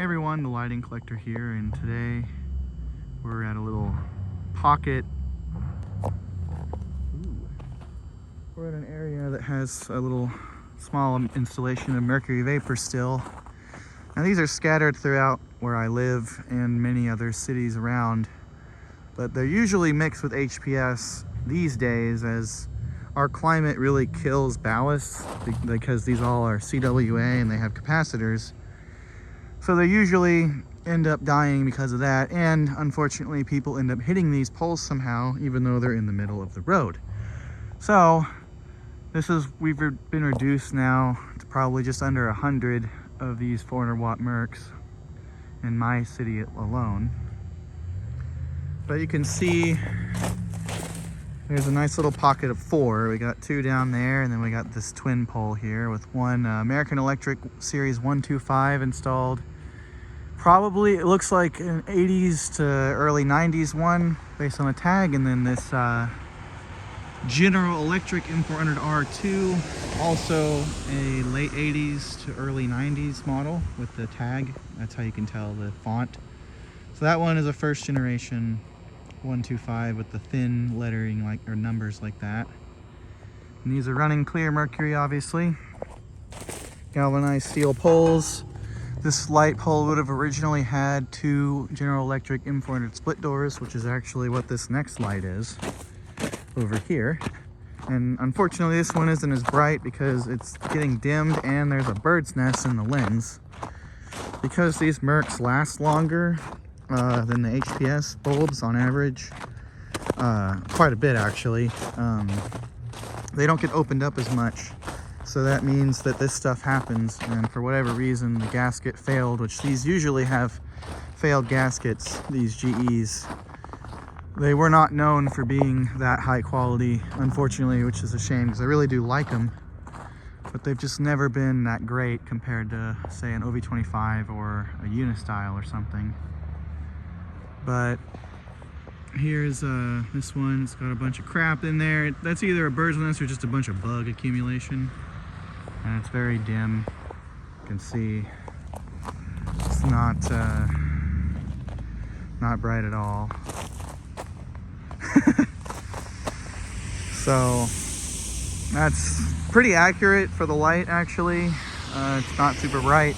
Hey everyone, the lighting collector here, and today we're at a little pocket. We're at an area that has a little small installation of Mercury Vapor still. Now these are scattered throughout where I live and many other cities around, but they're usually mixed with HPS these days as our climate really kills ballasts because these all are CWA and they have capacitors. So they usually end up dying because of that, and unfortunately people end up hitting these poles somehow even though they're in the middle of the road. So we've been reduced now to probably just under 100 of these 400 watt Mercs in my city alone. But you can see there's a nice little pocket of 4. We got 2 down there, and then we got this twin pole here with one American Electric Series 125 installed. Probably, it looks like an 80s to early 90s one based on the tag, and then this General Electric M400R2, also a late 80s to early 90s model with the tag. That's how you can tell the font. So that one is a first generation 125 with the thin lettering or numbers like that. And these are running clear mercury, obviously. Galvanized steel poles. This light pole would have originally had 2 General Electric M400 split doors, which is actually what this next light is over here. And unfortunately this one isn't as bright because it's getting dimmed and there's a bird's nest in the lens. Because these Mercs last longer than the HPS bulbs on average, quite a bit actually, they don't get opened up as much. So that means that this stuff happens, and for whatever reason the gasket failed, which these usually have failed gaskets, these GEs. They were not known for being that high quality, unfortunately, which is a shame because I really do like them, but they've just never been that great compared to, say, an OV25 or a Unistyle or something. But here's this one. It's got a bunch of crap in there. That's either a bird's nest or just a bunch of bug accumulation. And it's very dim. You can see it's not bright at all. So that's pretty accurate for the light, actually. It's not super bright,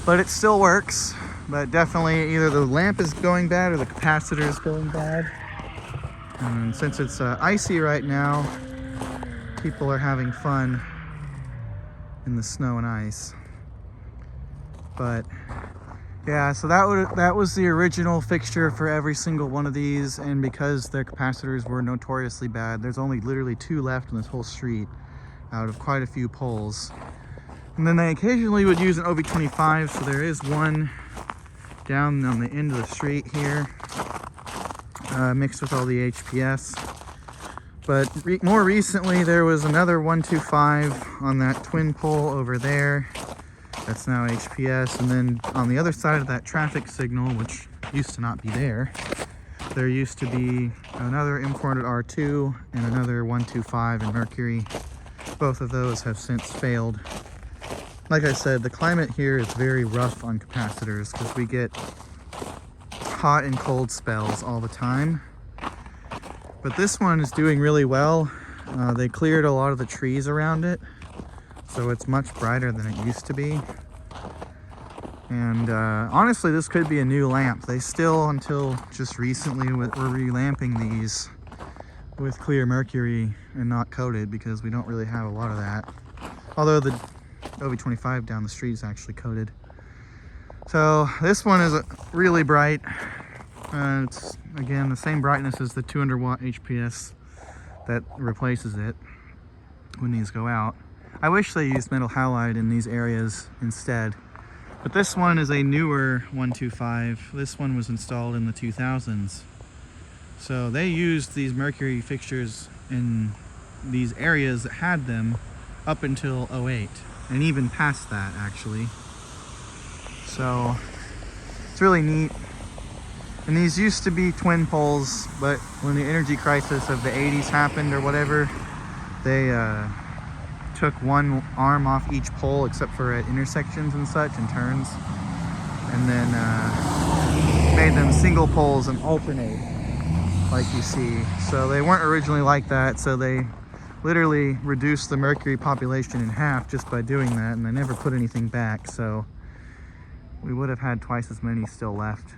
but it still works. But definitely either the lamp is going bad or the capacitor is going bad. And since it's icy right now, people are having fun in the snow and ice. But yeah, so that was the original fixture for every single one of these, and because their capacitors were notoriously bad, there's only literally 2 left in this whole street out of quite a few poles. And then they occasionally would use an OV25, so there is one down on the end of the street here, mixed with all the HPS. But more recently there was another 125 on that twin pole over there. That's now HPS. And then on the other side of that traffic signal, which used to not be there used to be another M400R2 and another 125 in Mercury. Both of those have since failed. Like I said, the climate here is very rough on capacitors because we get hot and cold spells all the time. But this one is doing really well. They cleared a lot of the trees around it, so it's much brighter than it used to be. And honestly, this could be a new lamp. They still, until just recently, were relamping these with clear mercury and not coated because we don't really have a lot of that. Although the OV25 down the street is actually coated. So this one is really bright. It's again the same brightness as the 200 watt HPS that replaces it when these go out. I wish they used metal halide in these areas instead. But this one is a newer 125. This one was installed in the 2000s. So they used these mercury fixtures in these areas that had them up until 08, and even past that actually. So it's really neat. And these used to be twin poles, but when the energy crisis of the 80s happened or whatever, they took one arm off each pole except for at intersections and such and turns. and then made them single poles and alternate like you see. So they weren't originally like that, so they literally reduced the mercury population in half just by doing that, and they never put anything back, so we would have had twice as many still left,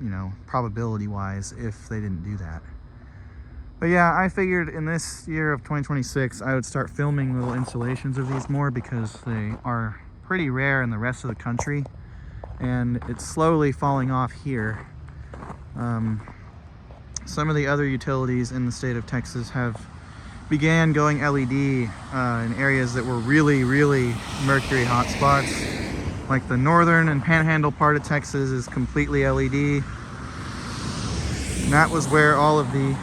you know, probability wise, if they didn't do that. But yeah, I figured in this year of 2026 I would start filming little installations of these more, because they are pretty rare in the rest of the country and it's slowly falling off here. Some of the other utilities in the state of Texas have began going LED in areas that were really mercury hotspots. Like the northern and panhandle part of Texas is completely LED. And that was where all of the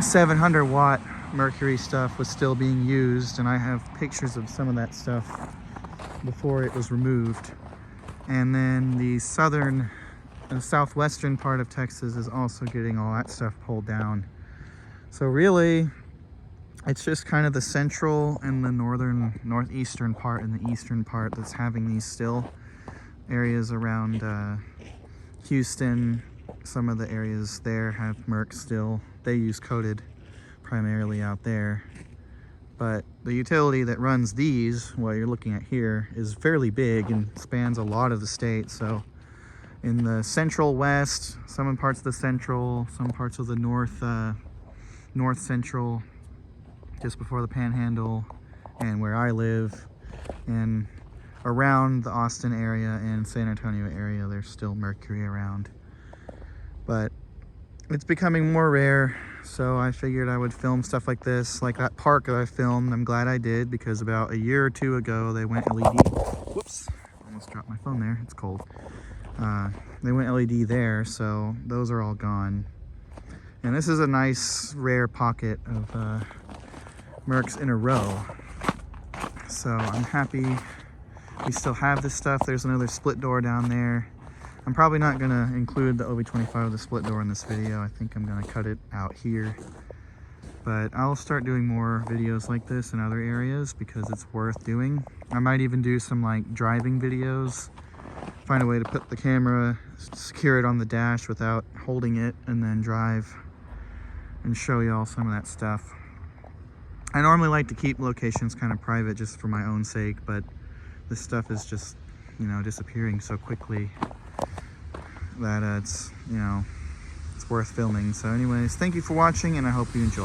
700 watt mercury stuff was still being used, and I have pictures of some of that stuff before it was removed. And then the southern and southwestern part of Texas is also getting all that stuff pulled down. So really, it's just kind of the central and the northeastern part and the eastern part that's having these still. Areas around Houston, some of the areas there have Merc still. They use coated primarily out there. But the utility that runs these, what you're looking at here, is fairly big and spans a lot of the state. So in the central west, some parts of the central, some parts of the north central, just before the panhandle, and where I live, and around the Austin area and San Antonio area, there's still mercury around. But it's becoming more rare, so I figured I would film stuff like this. Like that park that I filmed, I'm glad I did, because about a year or two ago they went LED. Whoops, almost dropped my phone there, it's cold. They went LED there, so those are all gone. And this is a nice rare pocket of Mercs in a row. So I'm happy we still have this stuff. There's another split door down there. I'm probably not gonna include the OB25 with the split door in this video. I think I'm gonna cut it out here. But I'll start doing more videos like this in other areas because it's worth doing. I might even do some like driving videos. Find a way to put the camera, secure it on the dash without holding it, and then drive and show y'all some of that stuff. I normally like to keep locations kind of private just for my own sake, but this stuff is just, you know, disappearing so quickly that it's, you know, it's worth filming. So anyways, thank you for watching, and I hope you enjoy.